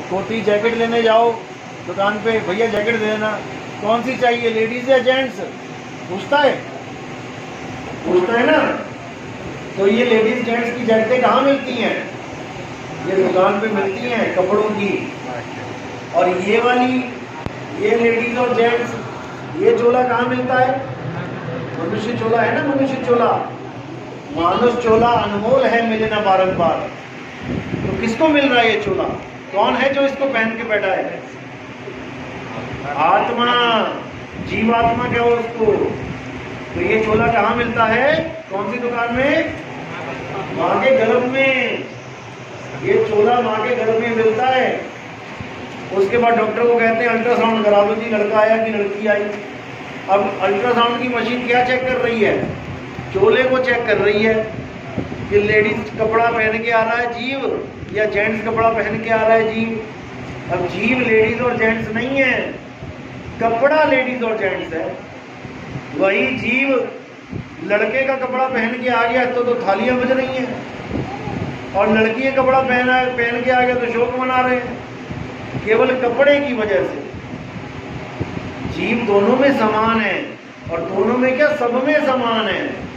कोटी जैकेट लेने जाओ दुकान पे, भैया जैकेट दे देना, कौन सी चाहिए, लेडीज या जेंट्स, पूछता है ना। तो ये लेडीज जेंट्स की जैकेटें कहाँ मिलती हैं? ये दुकान पे मिलती हैं कपड़ों की। और ये वाली, ये लेडीज और जेंट्स, ये चोला कहाँ मिलता है? मनुष्य चोला है ना, मनुष्य चोला, मानुष चोला अनमोल है, मिले ना बारंबार। तो किसको मिल रहा है ये चोला? कौन है जो इसको पहन के बैठा है? आत्मा, जीवात्मा क्या हो उसको। तो ये चोला कहाँ मिलता है? कौन सी दुकान में? माँ के गर्भ में। ये चोला माँ के गर्भ में मिलता है। उसके बाद डॉक्टर को कहते हैं अल्ट्रासाउंड करा दो जी, लड़का आया कि लड़की आई। अब अल्ट्रासाउंड की मशीन क्या चेक कर रही है? चोले को चेक कर रही है कि लेडीज कपड़ा पहन के आ रहा है जीव, या जेंट्स कपड़ा पहन के आ रहा है जीव। अब जीव लेडीज और जेंट्स नहीं है, कपड़ा लेडीज और जेंट्स है। वही जीव लड़के का कपड़ा पहन के आ गया तो थालियां बज रही हैं, और लड़की का कपड़ा पहन के आ गया तो शोक मना रहे हैं, केवल कपड़े की वजह से। जीव दोनों में समान है, और दोनों में क्या, सब में समान है।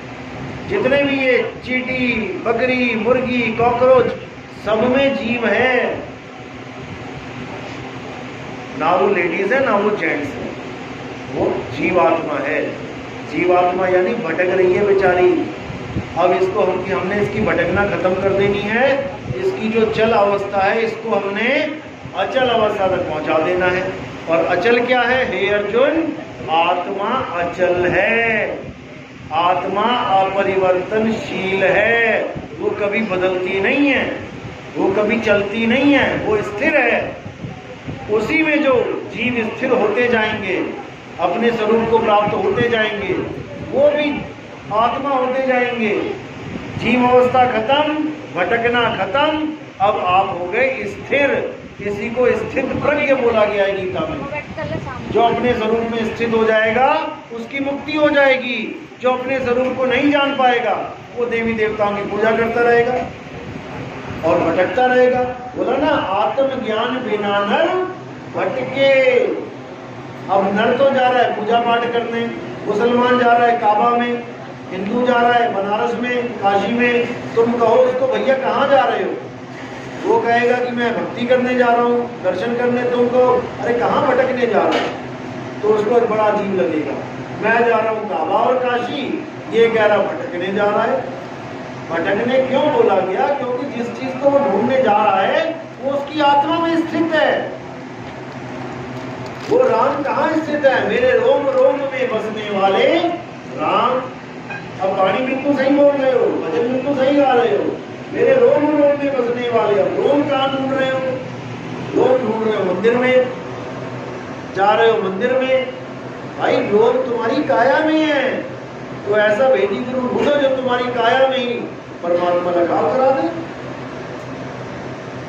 जितने भी ये चींटी, बकरी, मुर्गी, कॉकरोच, सब में जीव है। ना वो लेडीज है ना वो जेंट्स है, वो जीवात्मा है। जीवात्मा यानी भटक रही है बेचारी। अब इसको हमने इसकी भटकना खत्म कर देनी है। इसकी जो चल अवस्था है इसको हमने अचल अवस्था तक पहुंचा देना है। और अचल क्या है? हे अर्जुन, आत्मा अचल है, आत्मा अपरिवर्तनशील है। वो कभी बदलती नहीं है, वो कभी चलती नहीं है, वो स्थिर है। उसी में जो जीव स्थिर होते जाएंगे, अपने स्वरूप को प्राप्त होते जाएंगे, वो भी आत्मा होते जाएंगे। जीव अवस्था खत्म, भटकना खत्म, अब आप हो गए स्थिर। किसी को स्थित प्रज्ञ बोला गया है गीता में। जो अपने स्वरूप में स्थित हो जाएगा उसकी मुक्ति हो जाएगी। जो अपने स्वरूप को नहीं जान पाएगा वो देवी देवताओं की पूजा करता रहेगा और भटकता रहेगा। बोला ना, आत्मज्ञान बिना नर भटके। अब नर तो जा रहा है पूजा पाठ करने, मुसलमान जा रहा है काबा में, हिंदू जा रहा है बनारस में, काशी में। तुम कहो उसको भैया कहाँ जा रहे हो? वो कहेगा कि मैं भक्ति करने जा रहा हूँ, दर्शन करने। तुम कहो अरे कहाँ भटकने जा रहा है? तो उसको बड़ा अजीब लगेगा। मैं जा रहा हूँ काबा और काशी, ये कह रहा भटकने जा रहा है। भटकने क्यों बोला गया? क्योंकि जिस चीज को वो ढूंढने जा रहा है वो उसकी आत्मा में स्थित है। वो राम कहाँ स्थित है? मेरे रोम रोम में बसने वाले राम। अब वाणी बिल्कुल सही बोल रहे हो, भजन बिल्कुल सही गा रहे हो। मेरे रोम रोम में बसने वाले। अब रोम कहाँ ढूंढ रहे हो? रोम ढूंढ रहे हो मंदिर में, जा रहे हो मंदिर में। भाई रोम तुम्हारी काया में है, तो ऐसा भेदी गुरु ढूंढो जो तुम्हारी काया में ही परमात्मा लगाव करा दे।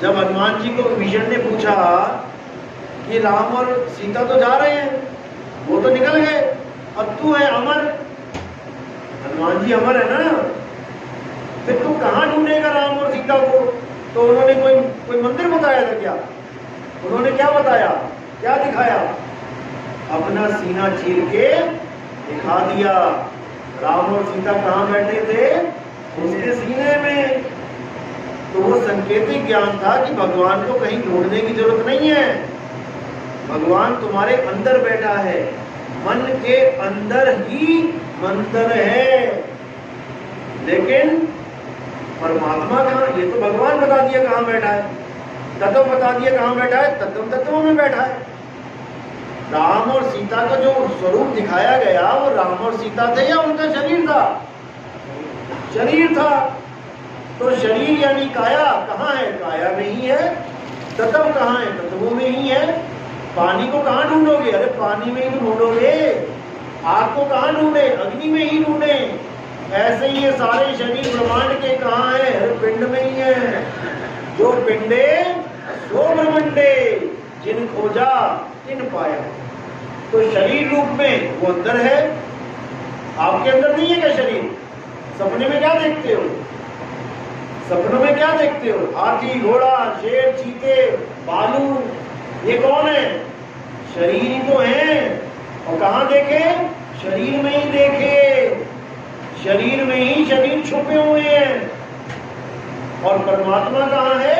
जब हनुमान जी को विभीषण ने पूछा कि राम और सीता तो जा रहे हैं, वो तो निकल गए, अब तू है अमर। हनुमान जी अमर है ना, फिर तू कहाँ ढूंढेगा राम और सीता को? तो उन्होंने कोई मंदिर बताया था क्या? उन्होंने क्या बताया, क्या दिखाया? अपना सीना चीर के दिखा दिया। राम और सीता कहाँ बैठे थे? उसके सीने में। तो वो संकेतिक ज्ञान था कि भगवान को कहीं ढूंढने की जरूरत नहीं है, भगवान तुम्हारे अंदर बैठा है। मन के अंदर ही मंदिर है। लेकिन परमात्मा कहाँ? ये तो भगवान बता दिया कहाँ बैठा है, तत्व बता दिया कहाँ बैठा है, तत्वों में बैठा है। राम और सीता का जो स्वरूप दिखाया गया वो राम और सीता थे या उनका शरीर था? शरीर था। तो शरीर यानी काया कहाँ है? काया में ही है। तत्व कहाँ है? तत्वों में ही है। पानी को कहाँ ढूंढोगे? अरे पानी में ही ढूंढोगे। आग को कहाँ ढूंढे? अग्नि में ही ढूंढे। ऐसे ही ये सारे शरीर ब्रह्मांड के कहाँ है? अरे पिंड में ही है। जो पिंडे सो ब्रह्मंडे, जिन खोजा तिन पाया। तो शरीर रूप में वो अंदर है। आपके अंदर नहीं है क्या शरीर? सपने में क्या देखते हो? सपनों में क्या देखते हो? हाथी, घोड़ा, शेर, चीते, भालू, ये कौन है? शरीर ही तो है। और कहाँ देखे? शरीर में ही देखे। शरीर में ही शरीर छुपे हुए हैं। और परमात्मा कहाँ है?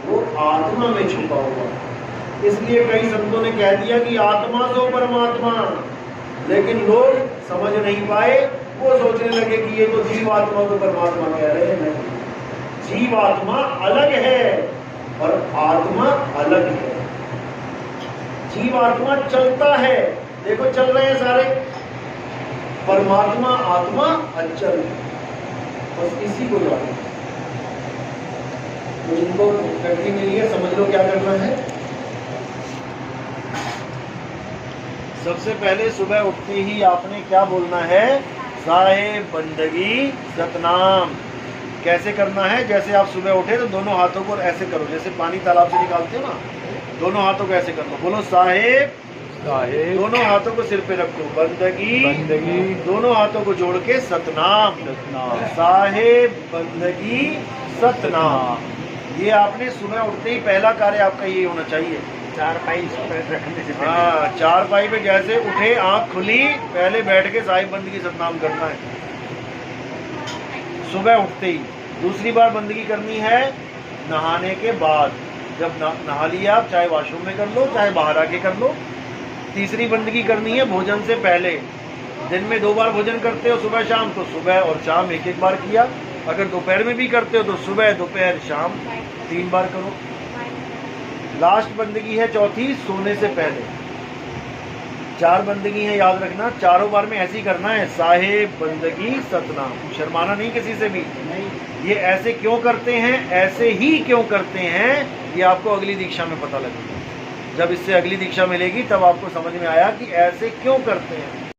वो आत्मा में छुपा हुआ है। इसलिए कई संतों ने कह दिया कि आत्मा सो परमात्मा, लेकिन लोग समझ नहीं पाए। वो सोचने लगे कि ये तो जीवात्मा को परमात्मा कह रहे हैं। नहीं, जीवात्मा अलग है और आत्मा अलग है। जीवात्मा चलता है, देखो चल रहे हैं सारे। परमात्मा आत्मा अचल है। बस इसी को जानो। तो इनको गति मिली है, समझ लो क्या करना है। सबसे पहले सुबह उठते ही आपने क्या बोलना है? साहेब बंदगी सतनाम। कैसे करना है? जैसे आप सुबह उठे तो दोनों हाथों को ऐसे करो, जैसे पानी तालाब से निकालते हो ना, दोनों हाथों को ऐसे कर लो। बोलो साहेब। साहेब। दोनों हाथों को सिर पे रखो। बंदगी। बंदगी। दोनों हाथों को जोड़ के सतनाम। सतनाम। साहेब बंदगी सतनाम। ये आपने सुबह उठते ही पहला कार्य आपका ये होना चाहिए। चारपाई रखने से हाँ, चारपाई पे जैसे उठे, आंख खुली, पहले बैठ के साहिब बंदगी सतनाम करना है सुबह उठते ही। दूसरी बार बंदगी करनी है नहाने के बाद। जब नहा लिया आप, चाहे वॉशरूम में कर लो चाहे बाहर आके कर लो। तीसरी बंदगी करनी है भोजन से पहले। दिन में 2 बार भोजन करते हो, सुबह शाम, तो सुबह और शाम 1-1 बार किया। अगर दोपहर में भी करते हो तो सुबह दोपहर शाम 3 बार करो। लास्ट बंदगी है चौथी, सोने से पहले। 4 बंदगी है, याद रखना। चारों बार में ऐसे ही करना है, साहेब बंदगी सतनाम। शर्माना नहीं किसी से भी। नहीं, ये ऐसे क्यों करते हैं, ऐसे ही क्यों करते हैं, ये आपको अगली दीक्षा में पता लगेगा। जब इससे अगली दीक्षा मिलेगी तब आपको समझ में आया कि ऐसे क्यों करते हैं।